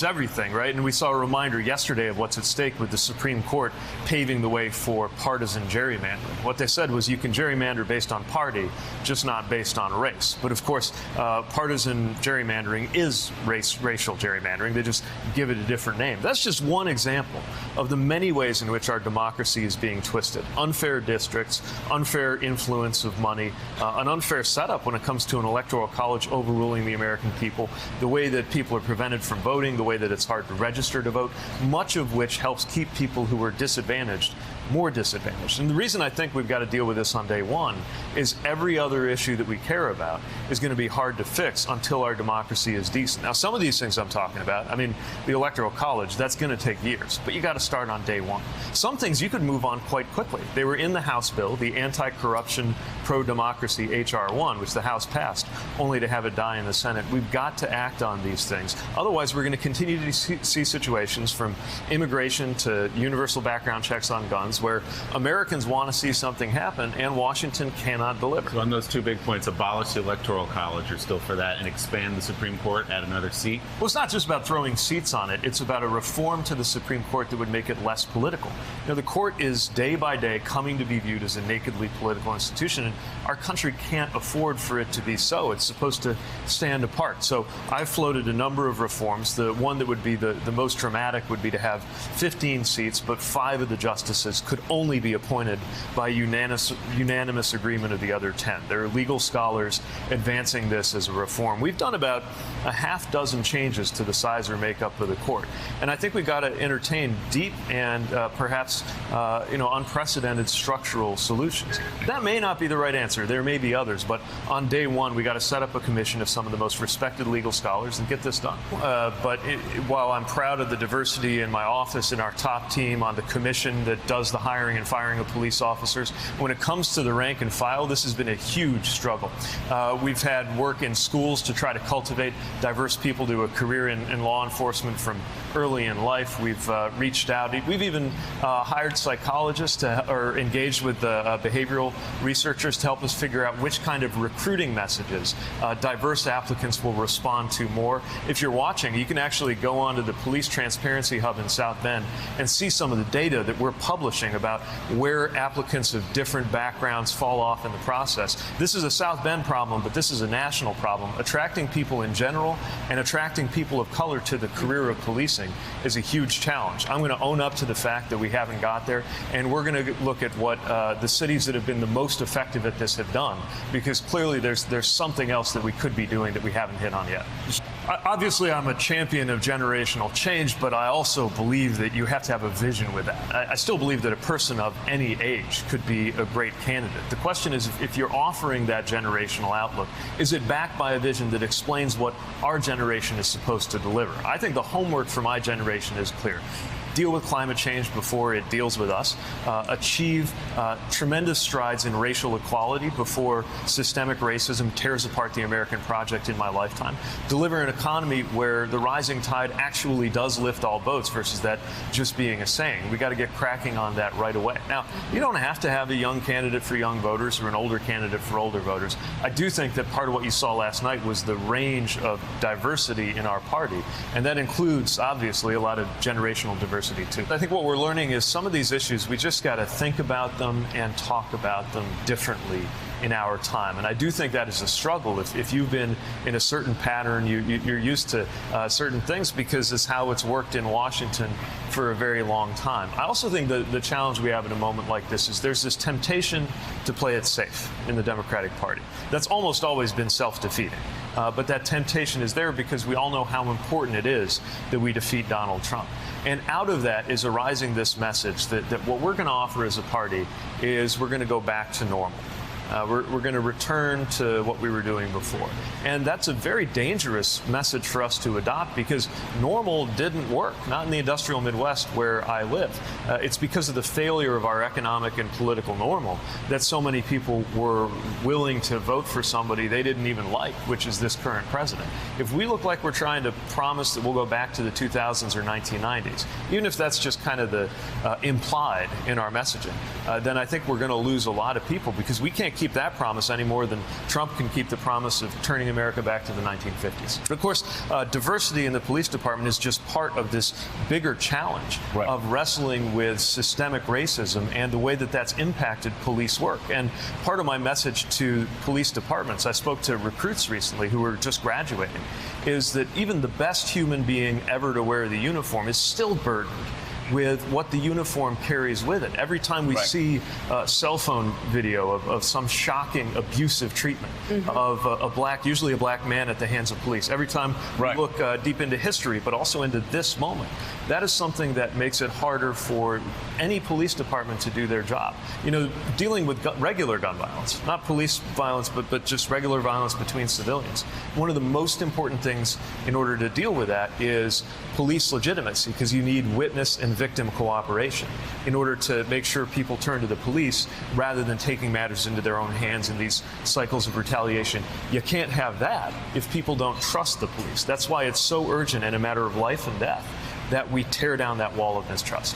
everything, right? And we saw a reminder yesterday of what's at stake with the Supreme Court paving the way for partisan gerrymandering. What they said was you can gerrymander based on party, just not based on race. But of course, partisan gerrymandering is racial gerrymandering. They just give it a different name. That's just one example of the many ways in which our democracy is being twisted. Unfair districts, unfair influence of money, an unfair setup when it comes to an electoral college overruling the American people, the way that people are prevented from voting, the way that it's hard to register to vote, much of which helps keep people who are disadvantaged more disadvantaged. And the reason I think we've got to deal with this on day one is every other issue that we care about is going to be hard to fix until our democracy is decent. Now, some of these things I'm talking about, I mean, the Electoral College, that's going to take years, but you got to start on day one. Some things you could move on quite quickly. They were in the House bill, the anti-corruption, pro-democracy H.R. 1, which the House passed, only to have it die in the Senate. We've got to act on these things. Otherwise, we're going to continue to see situations from immigration to universal background checks on guns where Americans want to see something happen and Washington cannot deliver. So on those 2 big points, abolish the Electoral College, you're still for that, and expand the Supreme Court, add another seat? Well, it's not just about throwing seats on it. It's about a reform to the Supreme Court that would make it less political. You know, the court is day by day coming to be viewed as a nakedly political institution, and our country can't afford for it to be so. It's supposed to stand apart. So I've floated a number of reforms. The one that would be the most dramatic would be to have 15 seats, but 5 of the justices could only be appointed by unanimous agreement of the other 10. There are legal scholars advancing this as a reform. We've done about a half dozen changes to the size or makeup of the court. And I think we've got to entertain deep and perhaps unprecedented structural solutions. That may not be the right answer. There may be others. But on day one, we got to set up a commission of some of the most respected legal scholars and get this done. While I'm proud of the diversity in my office and our top team on the commission that does the hiring and firing of police officers, when it comes to the rank and file, this has been a huge struggle. We've had work in schools to try to cultivate diverse people to a career in law enforcement from early in life. We've reached out. We've even hired psychologists or engaged with behavioral researchers to help us figure out which kind of recruiting messages diverse applicants will respond to more. If you're watching, you can actually go onto the Police Transparency Hub in South Bend and see some of the data that we're publishing about where applicants of different backgrounds fall off in the process. This is a South Bend problem, but this is a national problem. Attracting people in general and attracting people of color to the career of policing is a huge challenge. I'm going to own up to the fact that we haven't got there, and we're going to look at what the cities that have been the most effective at this have done, because clearly there's something else that we could be doing that we haven't hit on yet. Obviously, I'm a champion of generational change, but I also believe that you have to have a vision with that. I still believe that a person of any age could be a great candidate. The question is, if you're offering that generational outlook, is it backed by a vision that explains what our generation is supposed to deliver? I think the homework for my generation is clear. Deal with climate change before it deals with us, achieve tremendous strides in racial equality before systemic racism tears apart the American project in my lifetime, deliver an economy where the rising tide actually does lift all boats versus that just being a saying. We got to get cracking on that right away. Now, you don't have to have a young candidate for young voters or an older candidate for older voters. I do think that part of what you saw last night was the range of diversity in our party, and that includes, obviously, a lot of generational diversity too. I think what we're learning is some of these issues, we just got to think about them and talk about them differently in our time. And I do think that is a struggle. If you've been in a certain pattern, you're used to certain things because it's how it's worked in Washington for a very long time. I also think the challenge we have in a moment like this is there's this temptation to play it safe in the Democratic Party. That's almost always been self-defeating. But that temptation is there because we all know how important it is that we defeat Donald Trump. And out of that is arising this message that what we're going to offer as a party is we're going to go back to normal. We're going to return to what we were doing before. And that's a very dangerous message for us to adopt because normal didn't work, not in the industrial Midwest where I live. It's because of the failure of our economic and political normal that so many people were willing to vote for somebody they didn't even like, which is this current president. If we look like we're trying to promise that we'll go back to the 2000s or 1990s, even if that's just kind of the implied in our messaging, then I think we're going to lose a lot of people because we can't keep that promise any more than Trump can keep the promise of turning America back to the 1950s. But of course, diversity in the police department is just part of this bigger challenge of wrestling with systemic racism and the way that that's impacted police work. And part of my message to police departments, I spoke to recruits recently who were just graduating, is that even the best human being ever to wear the uniform is still burdened with what the uniform carries with it. Every time we see a cell phone video of some shocking abusive treatment of usually a black man at the hands of police, every time we look deep into history, but also into this moment, that is something that makes it harder for any police department to do their job. You know, dealing with regular gun violence, not police violence, but just regular violence between civilians. One of the most important things in order to deal with that is police legitimacy, because you need witness and victim cooperation in order to make sure people turn to the police rather than taking matters into their own hands in these cycles of retaliation. You can't have that if people don't trust the police. That's why it's so urgent and a matter of life and death that we tear down that wall of mistrust.